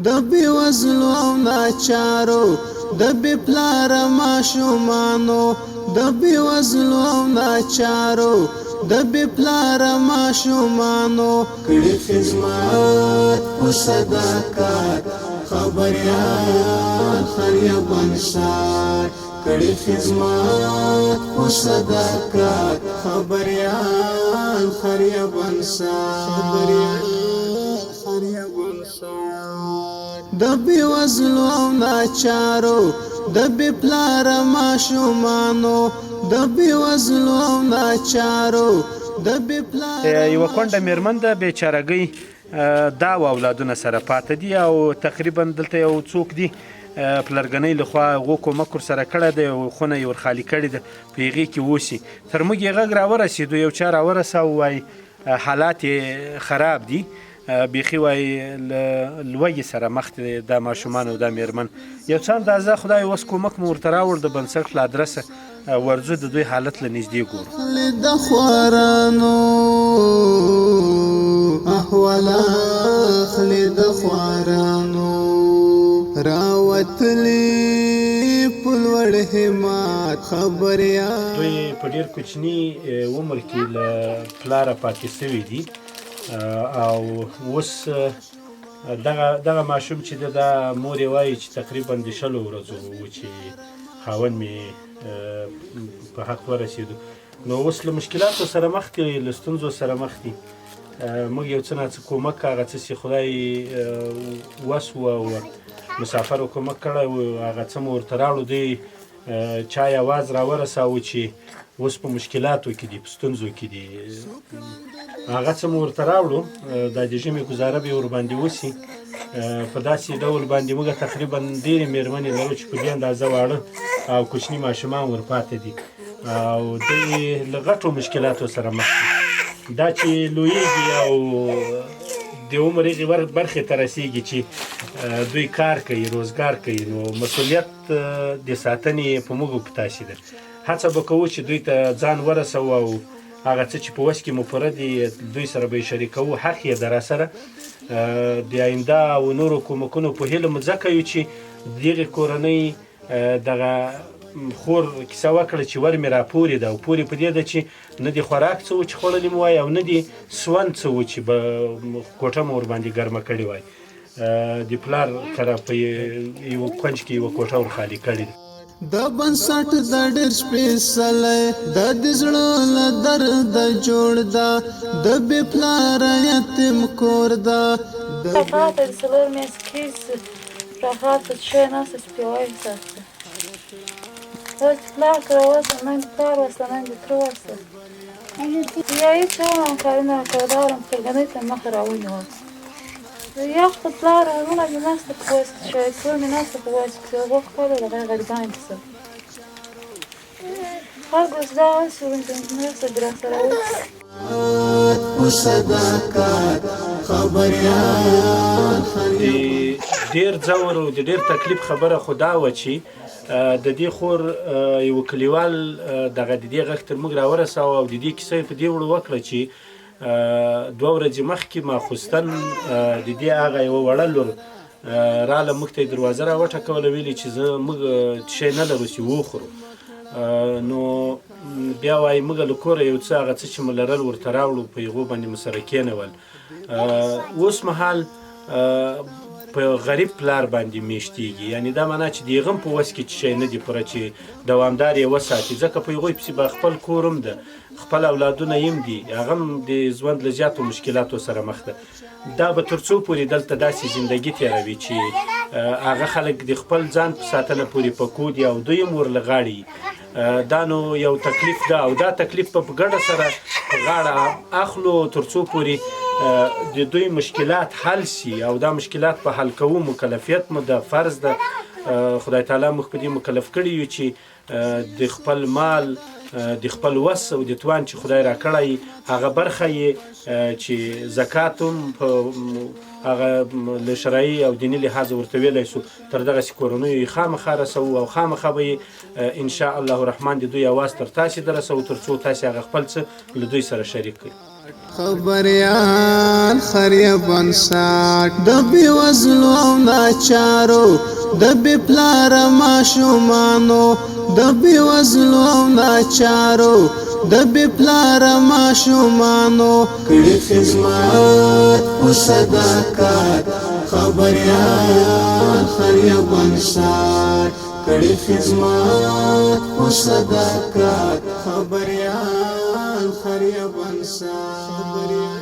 د بېوزلو او ناچارو د بې پلاره ماشومانو د بېوزلو او ناچارو د بې پلاره ماشومانو کړي خدمت په صداقت خبریال خریب انسان کړي خدمت په صداقت خبریال خریب انسان د بېوزلو او ناچارو د بې پلاره ماشومانو د بېوزلو او ناچارو د بې پلاره یوه کونډه مېرمن د بېچارهګۍ دا اولادونه سره پاته دي او تقریبا دلته یو څوک دي پلرګنۍ لخوا هغو کومک ورسره کړی دی او خونه یې ورخالي کړې ده په هغې کې اوسي تر موږ یې غږ راورسېدو یو چا راورساوه وایي حالات یې خراب دي بیخي وایي له لوږې سره مخ دی دا ماشومان او دا مېرمن یو څه اندازه خدای اوس کومک مو ورته راوړ د بنسټ له ادرسه ورځو د دوی حالت له نږدې ګورو د خوارانو احواله خلې د خوارانو راوتلي په لوړ همت خبریال دوی په ډېر کوچني عمر کې له پلاره پاتې سوي دي او اوس دغه ماشوم چې ده دا مور یې وایي چې تقریبا د 6 ورځو و چې خاوند مې په حق ورسېدو نو اوس له مشکلاتو سره مخ دي له ستونزو سره مخ دي موږ یو څه ناڅه کومک هغه څه چې خدای وس و او مسافر کومک کړی و هغه څه مو ورته راوړو دوی چا یې اواز راورساوه چې اوس په مشکلاتو کې دي په ستونزو کې دي هغه څه مو ورته راوړو دا د ژمي ګزاره به یې ورباندې وسي په داسې ډول باندې موږ تقریبا ډېرې مېرمنې لرو چې په دې اندازه واړه او کوچني ماشومان ورپاتې دي او دوی له غټو مشکلاتو سره مخ دي دا چې لویېږي او د عمر هغې برخې ته رسېږي چې دوی کار کوي روزګار کوي نو مسؤلیت د ساتنې په موږ په تاسې ده هڅه به کوو چې دوی ته ځان ورسوو او هغه څه چې په وس کې مو پوره دي دوی سره به یې شریکوو حق یې ده راسره د آینده او نورو کومکونو په هیله مو ځکه یو چې دغې کورنۍ دغه خور کیسه وکړه چې ور مې راپورې ده او پورې په دې ده چې نه د خوراک څه و چې خوړلي مو وای او نه د سوند څه و چې به کوټه مو ورباندې ګرمه کړې وای د پلار کره په یوه کونج کې یوه کوټه ورخالي کړې ده د بنسټ د ډېر سپېڅلی د دې زړه له درده جوړ ده د بې پلاره یتیم کور ده Fata de salor mi-a scris Rahată ce n-asta spioai asta Ăsta clar că o să n-ai de carul ăsta, n-ai de trău ăsta E aici una în care ne-a căldat în pregănită în mahăra unul Я хотела ну на место поиск, что я кроме нас поиск, я вот ходила на границе. Как сдалась, что он не собирался работать. ډېر ځور او د ډېر تکلیف خبره خو دا وه چې د دې خور یو کلیوال دغه د دې غږ تر موږ راورساوه او د دې کیسه یې په دې وړو وکړه چې 2 ورځې مخکې ماخوستن د دې هغه یوه وړه لور راله موږ ته یې دروازه راوټکوله ویلې چې موږ شی نه لرو چې وخورو نو بیا وایي موږ له کوره یو څه هغه څه چې مو لرل ورته راوړو په هغو باندې مو سره کېنول اوس مهال په غریب پلار باندې میشتېږي یعنې دا معنا چې د هغه هم په وس کې شی نه دي پوره چې دوامدار یې وساتي ځکه په هغوی پسې به خپل کور هم ده خپل اولادونه یې هم دي هغه هم د ژوند له زیاتو مشکلاتو سره مخ ده دا به تر څو پورې دلته داسې زندګي تېروي چې هغه خلک د خپل ځان په ساتنه پورې پکو دي او دوی هم ورله غاړي دا نو یو تکلیف ده او دا تکلیف په ګډه سره په غاړه اخلو تر څو پورې د دوی مشکلات حل سي او دا مشکلات په حل کوو مکلفیت مو ده فرض ده خدای تعالی موږ په دې مکلف کړي یو چې د خپل مال د خپل وس او د توان چې خدای راکړی هغه برخه یې چې زکات هم په هغه له شرعي او دیني لحاظه ورته ویلی سو تر دغسې کورنیو یې خامخا رسوو او خامخا به یې انشاء الله الرحمن د دوی اواز تر تاسې درسوو تر څو تاسې هغه خپل څه له دوی سره شریک کړي خبریال خریب انساک د بېوزلو او ناچارو د بې پلاره ماشومانو د بې وزلو او ناچارو د بې پلاره ماشومانو کړي خدمت په صداقت خبریال خریب انصار کړي خدمت په صداقت خبریال خریب انصار